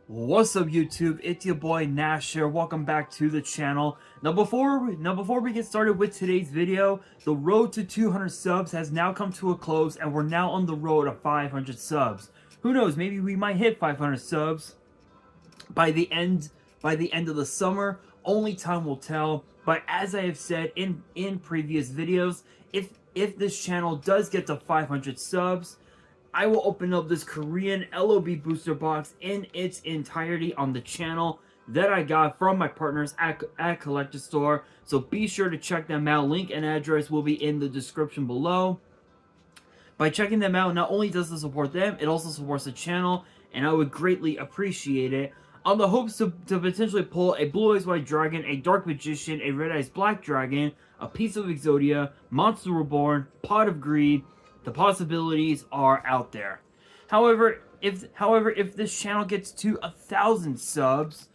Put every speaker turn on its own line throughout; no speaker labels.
What's up, YouTube? It's your boy Nash here. Welcome back to the channel. Now before we get started with today's video, the road to 200 subs has now come to a close, and we're now on the road to 500 subs. Who knows? Maybe we might hit 500 subs by the end of the summer. Only time will tell. But as I have said in previous videos, if this channel does get to 500 subs, I will open up this Korean LOB booster box in its entirety on the channel that I got from my partners at Collector Store. So be sure to check them out. Link and address will be in the description below. By checking them out, not only does it support them, it also supports the channel, and I would greatly appreciate it. On the hopes to potentially pull a Blue Eyes White Dragon, a Dark Magician, a Red Eyes Black Dragon, a Piece of Exodia, Monster Reborn, Pot of Greed. The possibilities are out there. However, if this channel gets to 1,000 subs,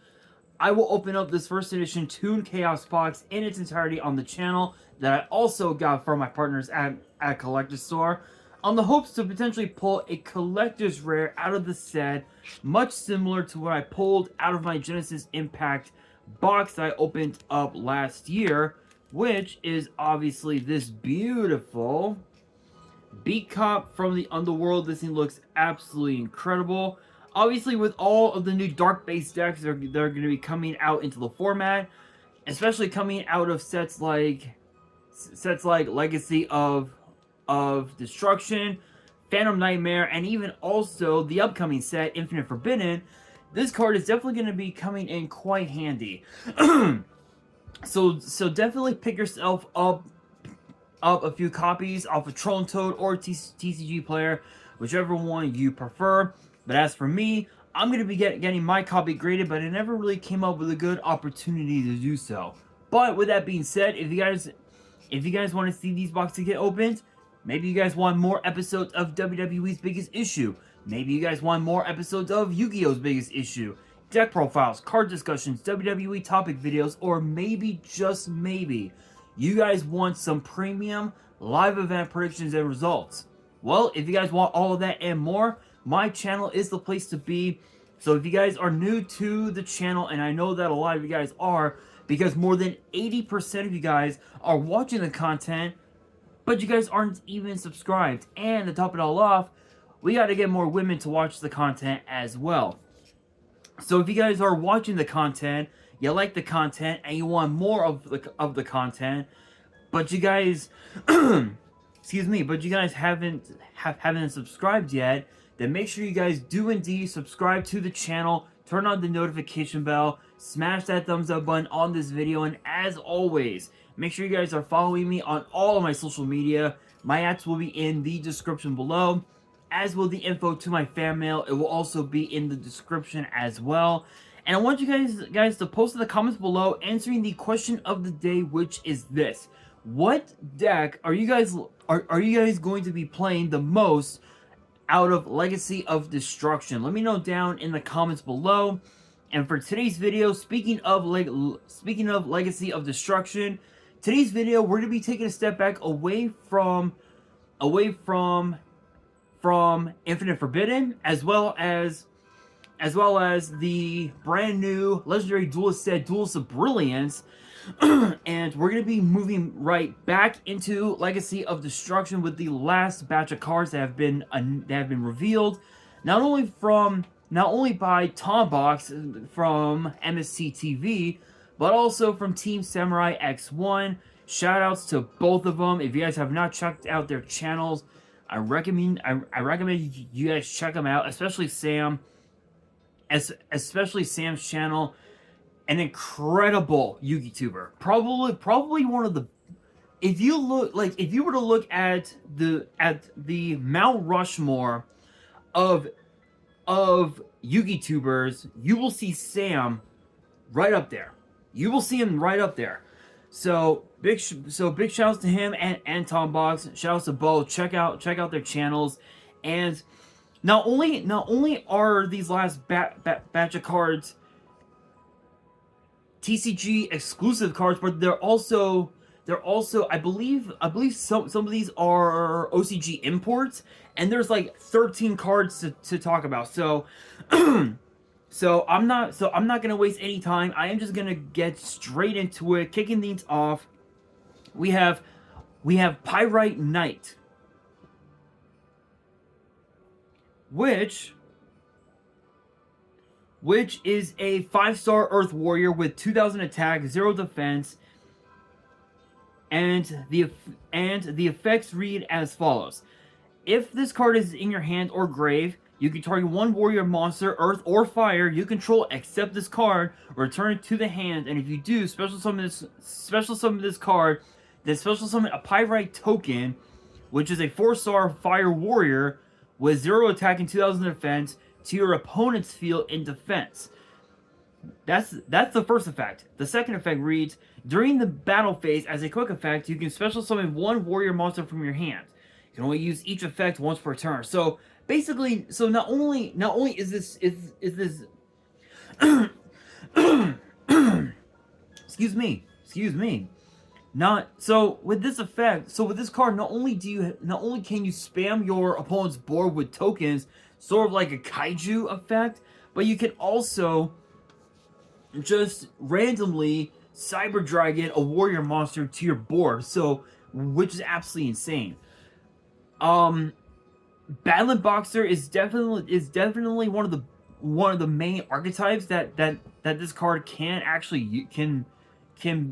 I will open up this first edition Toon Chaos box in its entirety on the channel that I also got from my partners at Collector Store, on the hopes to potentially pull a collector's rare out of the set, much similar to what I pulled out of my Genesis Impact box that I opened up last year, which is obviously this beautiful Beat Cop from the Underworld. This thing looks absolutely incredible. Obviously, with all of the new dark-based decks that are going to be coming out into the format, especially coming out of sets like Legacy of Destruction, Phantom Nightmare, and even also the upcoming set Infinite Forbidden, this card is definitely going to be coming in quite handy. So definitely pick yourself up a few copies off of Troll and Toad or TCG Player, whichever one you prefer. But as for me, I'm going to be getting my copy graded, but I never really came up with a good opportunity to do so. But with that being said, if you guys want to see these boxes get opened, maybe you guys want more episodes of WWE's Biggest Issue, maybe you guys want more episodes of Yu-Gi-Oh's Biggest Issue, deck profiles, card discussions, WWE topic videos, or maybe, just maybe, you guys want some premium live event predictions and results. Well, if you guys want all of that and more, my channel is the place to be. So if you guys are new to the channel, and I know that a lot of you guys are, because more than 80% of you guys are watching the content, but you guys aren't even subscribed. And to top it all off, we got to get more women to watch the content as well. So if you guys are watching the content, you like the content, and you want more of the content, but you guys, excuse me, but you guys haven't subscribed yet, then make sure you guys do indeed subscribe to the channel, turn on the notification bell, smash that thumbs up button on this video, and as always, make sure you guys are following me on all of my social media. My ads will be in the description below, as will the info to my fan mail. It will also be in the description as well. And I want you guys to post in the comments below answering the question of the day, which is this: what deck are you guys going to be playing the most out of Legacy of Destruction? Let me know down in the comments below. And for today's video, speaking of Legacy of Destruction, today's video we're going to be taking a step back away from Infinite Forbidden, as well as the brand new legendary duelist set, Duelist of Brilliance. And we're going to be moving right back into Legacy of Destruction with the last batch of cards that have been revealed, not only by Tom Box from MSC TV, but also from Team Samurai X1. Shoutouts to both of them. If you guys have not checked out their channels, I recommend you guys check them out, especially Sam. Especially Sam's channel, an incredible Yu-Gi tuber. Probably one of the, if you were to look at the Mount Rushmore of Yu-Gi tubers, you will see Sam right up there. You will see him right up there. So big shouts to him and Tom Box. Shouts to both. Check out their channels. And not only are these last batch of cards TCG exclusive cards, but they're also I believe some of these are OCG imports, and there's like 13 cards to talk about. So So I'm not gonna waste any time. I am just gonna get straight into it, kicking things off. We have Pyrite Knight, which is a 5-star Earth Warrior with 2,000 attack, 0 defense, and the effects read as follows: if this card is in your hand or grave, you can target one warrior monster, earth or fire you control except this card, return it to the hand, and if you do, special summon this card, then special summon a Pyrite token, which is a 4-star fire warrior with 0 attack and 2,000 defense, to your opponent's field in defense. That's the first effect. The second effect reads: during the battle phase, as a quick effect, you can special summon one warrior monster from your hand. You can only use each effect once per turn. So basically, not only is this excuse me. Not so with this effect. So with this card, not only can you spam your opponent's board with tokens, sort of like a kaiju effect, but you can also just randomly Cyber Dragon a warrior monster to your board. So, which is absolutely insane. Battling Boxer is definitely one of the main archetypes that this card can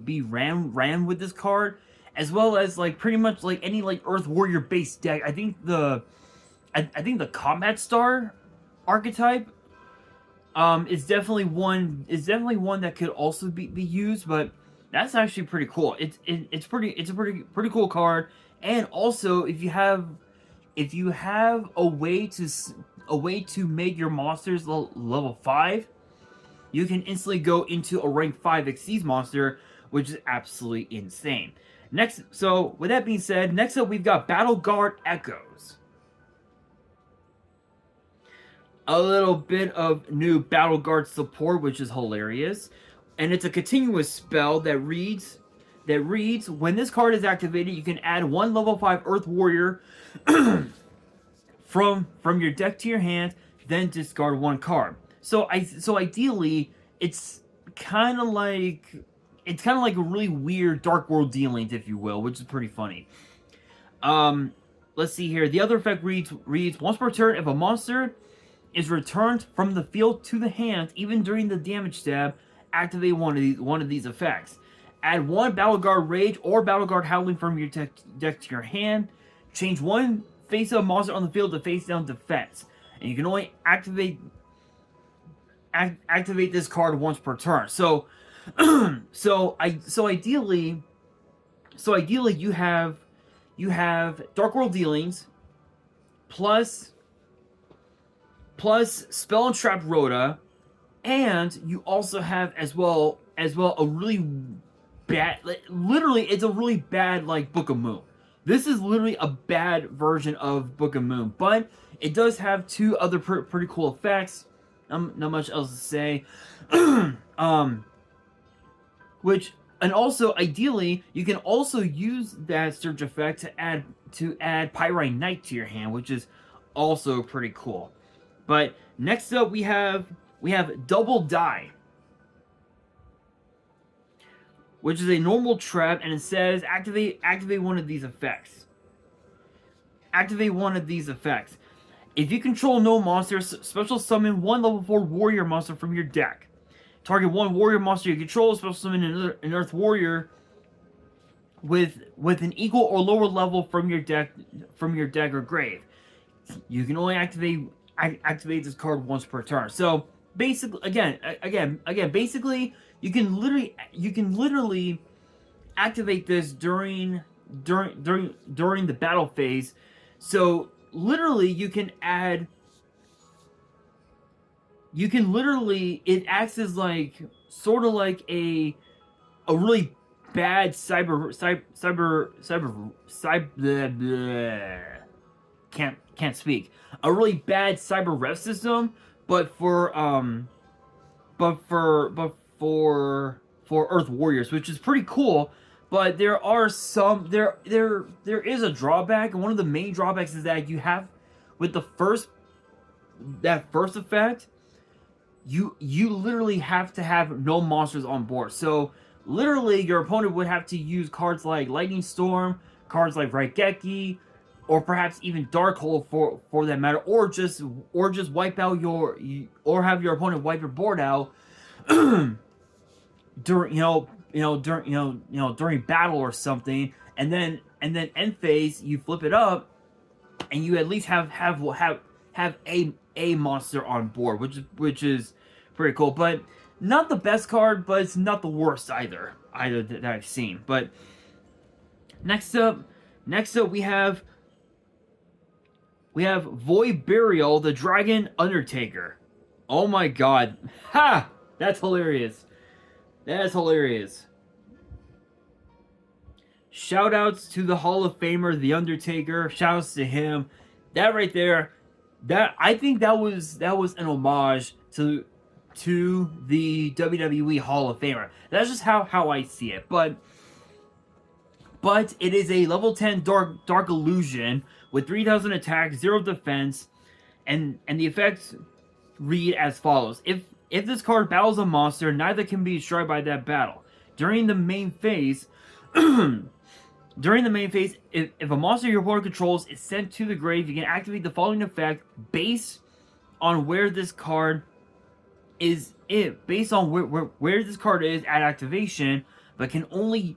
be ran with this card, as well as like pretty much like any like Earth Warrior based deck. I think the Combat Star archetype is definitely one that could also be used, but that's actually pretty cool. It's a pretty cool card. And also, if you have a way to make your monsters level 5, you can instantly go into a rank 5 Xyz monster, which is absolutely insane. Next, so with that being said, next up we've got Battle Guard Echoes. A little bit of new Battle Guard support, which is hilarious. And it's a continuous spell that reads, when this card is activated, you can add one level 5 Earth Warrior from your deck to your hand, then discard one card. So ideally, it's kind of like a really weird Dark World Dealings, if you will, which is pretty funny. Let's see here. The other effect reads once per turn, if a monster is returned from the field to the hand, even during the damage stab, activate one of these effects. Add one Battle Guard Rage or Battle Guard Howling from your deck to your hand. Change one face-up monster on the field to face-down defense, and you can only activate this card once per turn. So, ideally, you have Dark World Dealings plus Spell and Trap Rhoda, and you also have as well a really bad, literally it's a really bad like Book of Moon. This is literally a bad version of Book of Moon, but it does have two other pretty cool effects. Not much else to say. Which, and also ideally, you can also use that Surge effect to add Pyrite Knight to your hand, which is also pretty cool. But next up, we have Double Die, which is a normal trap, and it says activate one of these effects. Activate one of these effects. If you control no monsters, special summon one level 4 warrior monster from your deck. Target one warrior monster you control, special summon an Earth Warrior with an equal or lower level from your deck or grave. You can only activate this card once per turn. So basically, again, basically, you can literally activate this during the battle phase. So literally, it acts as like sort of like a really bad can't speak. A really bad cyber rev system, but for Earth Warriors, which is pretty cool. But there is a drawback, and one of the main drawbacks is that you have with that first effect, you literally have to have no monsters on board. So literally your opponent would have to use cards like Lightning Storm, cards like Raigeki, or perhaps even Darkhold for that matter, or just wipe out or have your opponent wipe your board out during during battle or something, and then end phase you flip it up and you at least have a monster on board, which is pretty cool. But not the best card, but it's not the worst either that I've seen. But next up we have Void Burial, the Dragon Undertaker. Oh my god. Ha! That's hilarious. That's hilarious. Shoutouts to the Hall of Famer, The Undertaker. Shoutouts to him. That right there, I think that was an homage to the WWE Hall of Famer. That's just how I see it. But it is a level 10 dark illusion with 3,000 attack, 0 defense, and the effects read as follows. If this card battles a monster, neither can be destroyed by that battle. During the main phase, if a monster your opponent controls is sent to the grave, you can activate the following effect based on where this card is based on where this card is at activation, but can only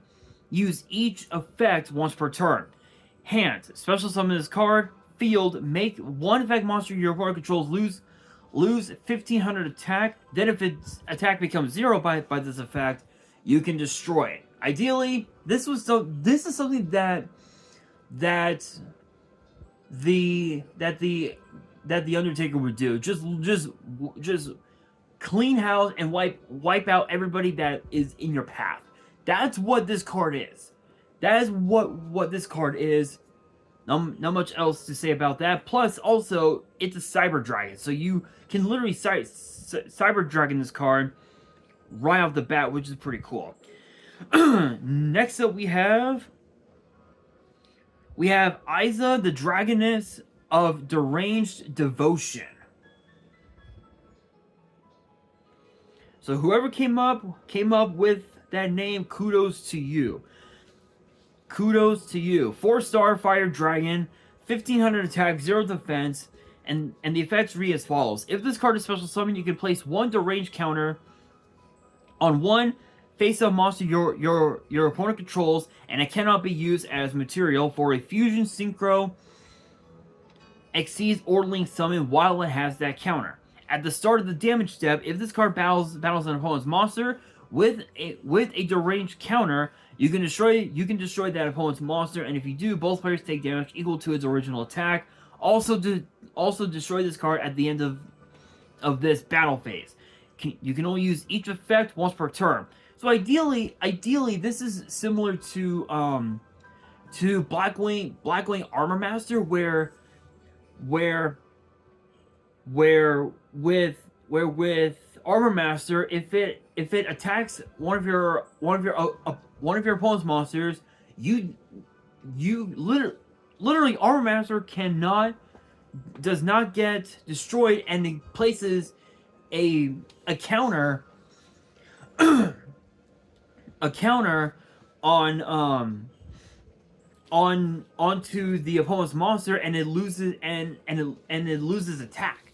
use each effect once per turn. Hand, special summon this card. Field, make one effect monster your opponent controls lose 1,500 attack. Then if its attack becomes 0 by this effect, you can destroy it. Ideally, this is something that the Undertaker would do. Just clean house and wipe out everybody that is in your path. That's what this card is. That is what this card is. Not much else to say about that. Plus, also, it's a Cyber Dragon, so you can literally Cyber Dragon this card right off the bat, which is pretty cool. Next up, we have Isa, the Dragoness of Deranged Devotion. So whoever came up with that name, kudos to you. Kudos to you. 4-star Fire Dragon, 1,500 attack, 0 defense, and the effects read as follows. If this card is special summon, you can place one deranged counter on one face-up monster your opponent controls, and it cannot be used as material for a fusion, synchro, exceeds, or link summon while it has that counter. At the start of the damage step, if this card battles an opponent's monster with a deranged counter, you can destroy that opponent's monster, and if you do, both players take damage equal to its original attack. Also destroy this card at the end of this battle phase. You can only use each effect once per turn. So ideally, this is similar to Blackwing Armor Master, where with Armor Master, if it attacks one of your opponent's monsters, you literally Armor Master does not get destroyed, and it places a counter onto the opponent's monster, and it loses it loses attack.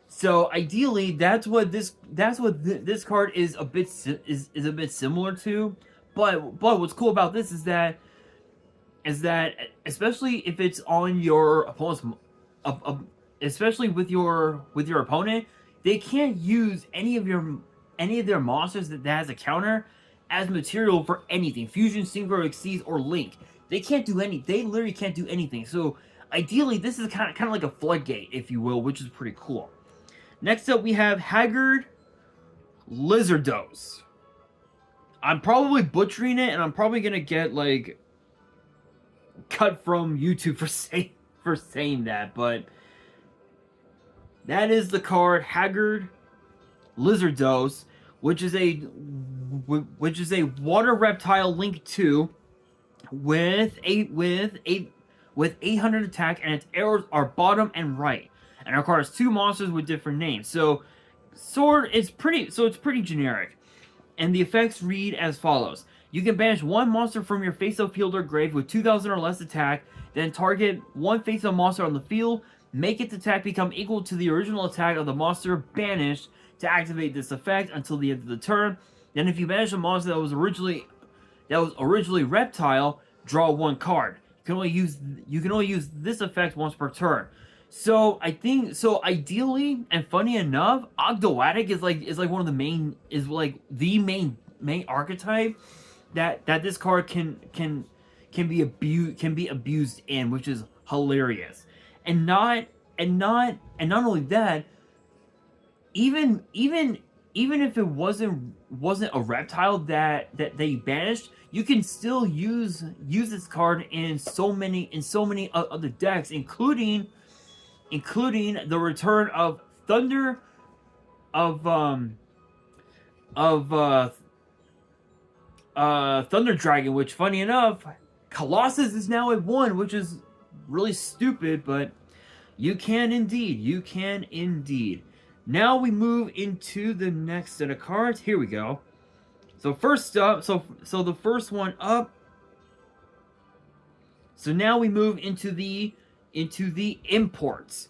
So ideally, that's what this card is a bit similar to. But what's cool about this is that especially if it's on your opponent's especially with your opponent, they can't use any of their monsters that has a counter as material for anything. Fusion, Synchro, Exceed, or Link. They literally can't do anything. So ideally, this is kind of like a floodgate, if you will, which is pretty cool. Next up, we have Haggard Lizardos. I'm probably butchering it, and I'm probably gonna get like cut from YouTube for saying that, but that is the card Haggard Lizardos, which is a water reptile Link 2 with 800 attack, and its arrows are bottom and right. And our card has 2 monsters with different names. So sword is pretty, so it's pretty generic. And the effects read as follows. You can banish one monster from your face-up field or grave with 2,000 or less attack, then target one face-up monster on the field, make its attack become equal to the original attack of the monster banished to activate this effect until the end of the turn. Then if you banish a monster that was originally reptile, draw one card. You can only use this effect once per turn. So I think, so ideally, and funny enough, Ogdoadic is like one of the main, is like the main archetype that this card can be abused in, which is hilarious. And not only that, even if it wasn't a reptile that they banished, you can still use this card in so many other decks, including the return of Thunder Thunder Dragon, which, funny enough, Colossus is now at 1, which is really stupid, but you can indeed. Now we move into the next set of cards. Here we go. So first up, so the first one up. So now we move into the imports.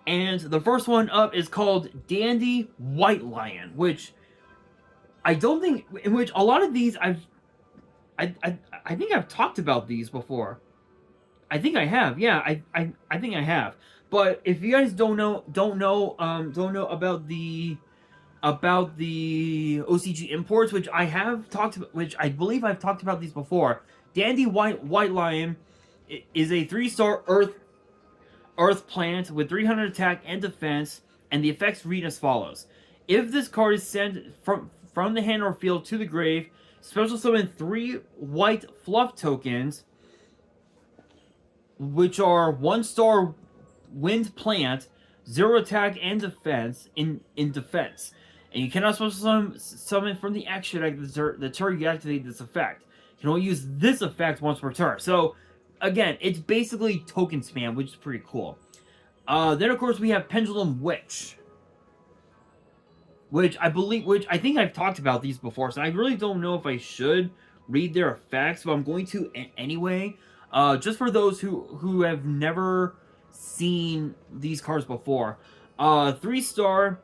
And the first one up is called Dandy White Lion, which I don't think, in which a lot of these I think I've talked about these before. I think I have. Yeah, I think I have. But if you guys don't know about the OCG imports, which I have talked about, which I believe I've talked about these before. Dandy White Lion is a 3-star Earth plant with 300 attack and defense, and the effects read as follows. If this card is sent from the hand or field to the grave, special summon 3 white fluff tokens, which are 1-star wind plant, 0 attack and defense in defense. And you cannot special summon from the action deck the turn you activate this effect. You can only use this effect once per turn. So, again, it's basically token spam, which is pretty cool. Then, of course, we have Pendulum Witch, which I think I've talked about these before, so I really don't know if I should read their effects, but I'm going to anyway. Just for those who have never seen these cards before. 3-star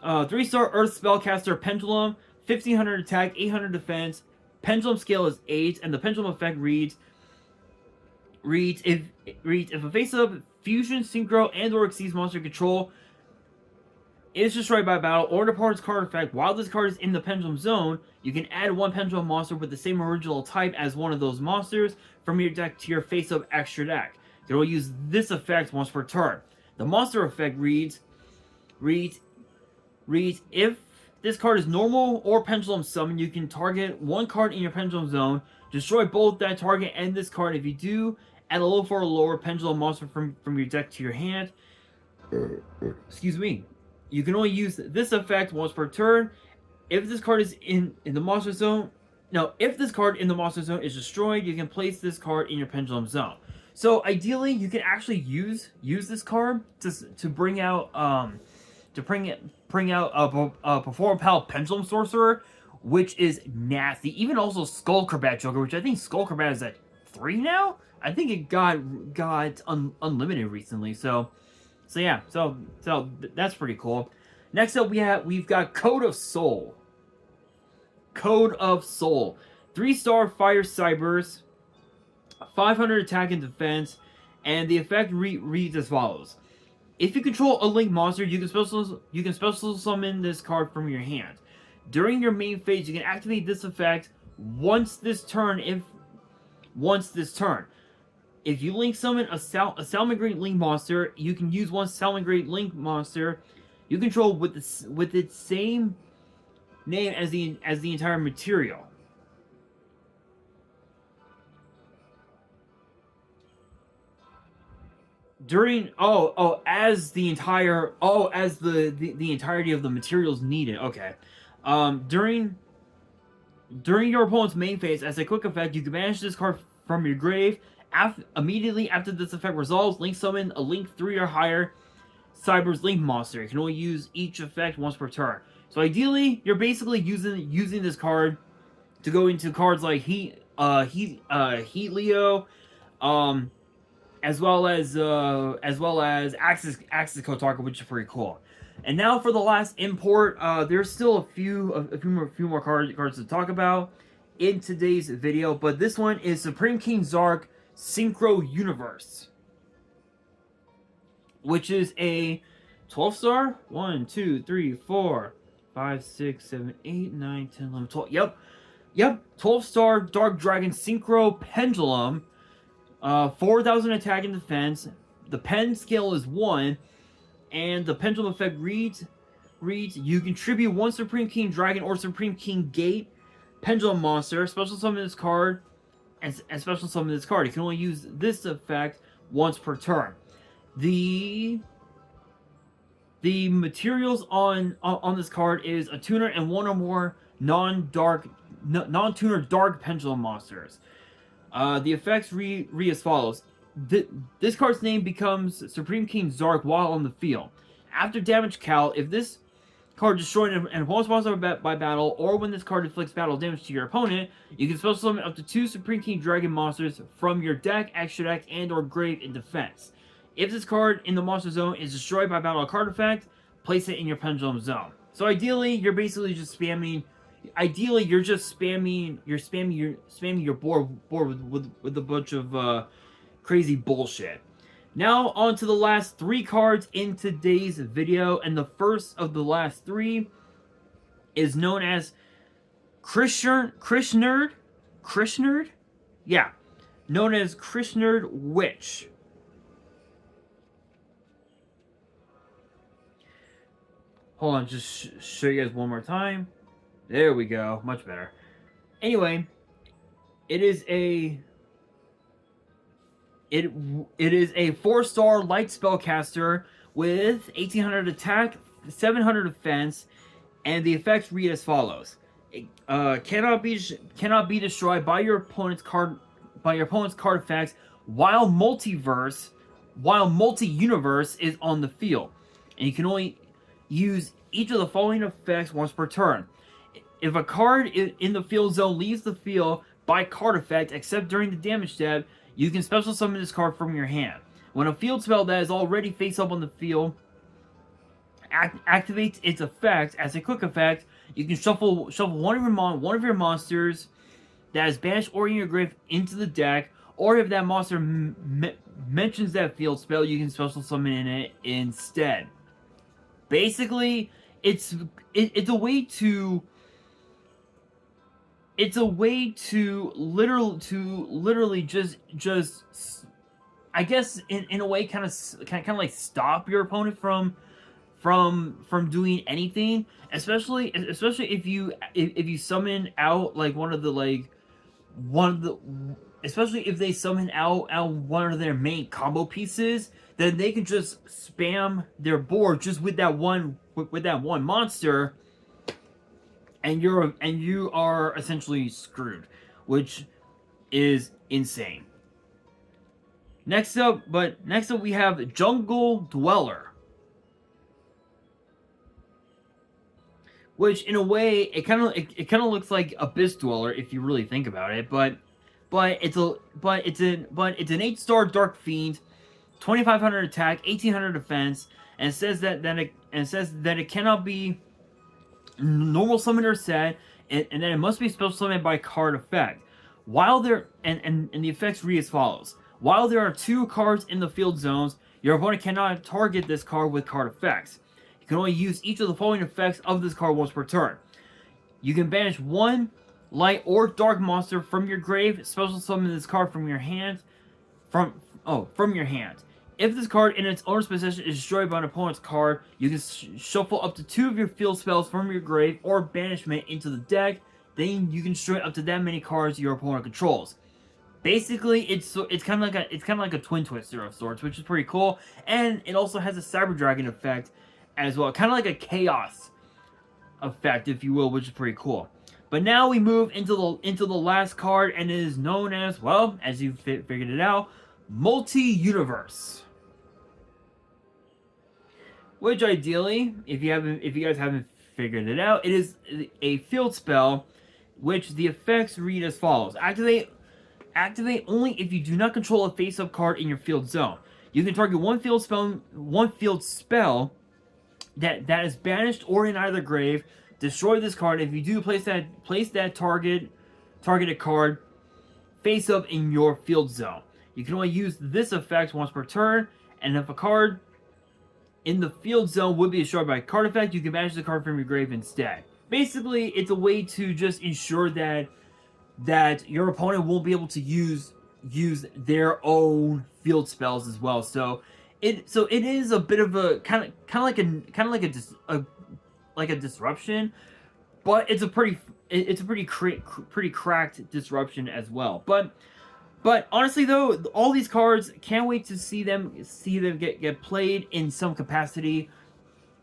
Earth Spellcaster Pendulum, 1500 attack, 800 defense. Pendulum scale is 8, and the pendulum effect reads if a face-up fusion, synchro, and/or exceeds monster control is destroyed by battle or departs card effect while this card is in the pendulum zone, you can add 1 pendulum monster with the same original type as one of those monsters from your deck to your face-up extra deck. You can only use this effect once per turn. The monster effect reads if this card is normal or pendulum summon, you can target 1 card in your pendulum zone, destroy both that target and this card. If you do, add a low for a lower pendulum monster from your deck to your hand. Excuse me. You can only use this effect once per turn. If this card is in the monster zone, if this card in the monster zone is destroyed, you can place this card in your pendulum zone. So ideally, you can actually use this card to bring out a Perform Pal Pendulum Sorcerer, which is nasty. Even also Skullcrabat Joker, which I think Skullcrabat is at 3 now. I think it got unlimited recently. So yeah, so that's pretty cool. Next up, we've got Code of Soul. Code of Soul, 3-star Fire Cybers, 500 attack and defense, and the effect reads as follows: if you control a Link monster, you can special summon this card from your hand. During your main phase, you can activate this effect once this turn. If you Link summon a Salamangreat Link monster, you can use 1 Salamangreat Link monster you control with its same name as the entire material. As the entirety of the materials needed. Okay. During your opponent's main phase, as a quick effect, you can banish this card from your grave. Immediately after this effect resolves, Link summon a Link 3 or higher Cyber's Link monster. You can only use each effect once per turn. So ideally, you're basically using this card to go into cards like Heat Leo, as well as Axis Kotaka, which is pretty cool. And now for the last import, there's still a few more cards to talk about in today's video, but this one is Supreme King Zark Synchro Universe, which is a 12-star. 1, 2, 3, 4, 5, 6, 7, 8, 9, 10, 11, 12. Yep. 12-star Dark Dragon Synchro Pendulum. 4,000 attack and defense. The pen scale is 1. And the pendulum effect reads, you contribute 1 Supreme King Dragon or Supreme King Gate Pendulum monster, special summon this card, and special summon this card. You can only use this effect once per turn. The materials on this card is a tuner and 1 or more non-tuner dark pendulum monsters. The effects read as follows. This card's name becomes Supreme King Zark while on the field. After damage cal, if this card destroyed an opponent's monster by battle, or when this card inflicts battle damage to your opponent, you can special summon up to 2 Supreme King Dragon monsters from your deck, extra deck, and or grave in defense. If this card in the monster zone is destroyed by battle or card effect, place it in your pendulum zone. So ideally, you're basically just spamming. Ideally, you're just spamming. You're spamming your board with a bunch of crazy bullshit. Now on to the last 3 cards in today's video, and the first of the last 3 is known as Krishnerd? Yeah, known as Krishnerd Witch. Hold on, just show you guys one more time. There we go, much better. Anyway, it is a 4-star light spellcaster with 1800 attack, 700 defense, and the effects read as follows: it cannot be destroyed by your opponent's card effects while multi-universe is on the field, and you can only use each of the following effects once per turn. If a card in the field zone leaves the field by card effect, except during the damage step, you can special summon this card from your hand. When a field spell that is already face up on the field activates its effect as a quick effect, you can shuffle one of your monsters that is banished or in your grave into the deck, or if that monster mentions that field spell, you can special summon it instead. Basically, it's a way to literally just I guess in a way kind of like stop your opponent from doing anything, especially if you summon out like especially if they summon out one of their main combo pieces, then they can just spam their board just with that one monster, and you are essentially screwed, which is insane. Next up we have Jungle Dweller, which in a way it kind of looks like Abyss Dweller if you really think about it, but it's an 8-star Dark Fiend, 2500 attack, 1800 defense, and it says that it cannot be normal summoned or set, and then it must be special summoned by card effect. While there and the effects read as follows: while there are 2 cards in the field zones, your opponent cannot target this card with card effects. You can only use each of the following effects of this card once per turn. You can banish 1 light or dark monster from your grave, special summon this card from your hand. From your hand. If this card in its owner's possession is destroyed by an opponent's card, you can shuffle up to 2 of your field spells from your grave or banishment into the deck. Then you can destroy up to that many cards your opponent controls. Basically, it's kind of like a Twin Twister of sorts, which is pretty cool. And it also has a Cyber Dragon effect as well, kind of like a Chaos effect, if you will, which is pretty cool. But now we move into the last card, and it is known as, well, as you figured it out, Multi-Universe. which ideally, if you guys haven't figured it out, it is a field spell, which the effects read as follows: activate only if you do not control a face-up card in your field zone. You can target one field spell that is banished or in either grave. Destroy this card. If you do, place that targeted card face up in your field zone. You can only use this effect once per turn, and if a card in the field zone would be destroyed by a card effect, you can banish the card from your grave instead. Basically, it's a way to just ensure that your opponent won't be able to use their own field spells as well. So it is a bit of a kind of like a disruption, but it's a pretty cracked disruption as well. But honestly though, all these cards, can't wait to see them get played in some capacity.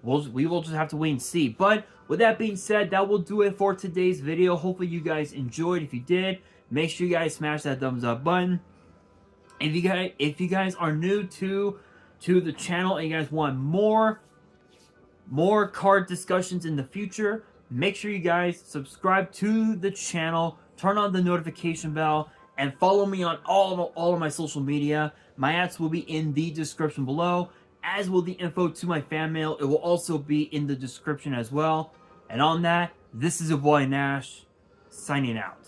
We will just have to wait and see. But with that being said, that will do it for today's video. Hopefully you guys enjoyed. If you did, make sure you guys smash that thumbs up button. If you guys are new to the channel and you guys want more card discussions in the future, make sure you guys subscribe to the channel, turn on the notification bell, and follow me on all of my social media. My ads will be in the description below, as will the info to my fan mail. It will also be in the description as well. And on that, this is your boy Nash, signing out.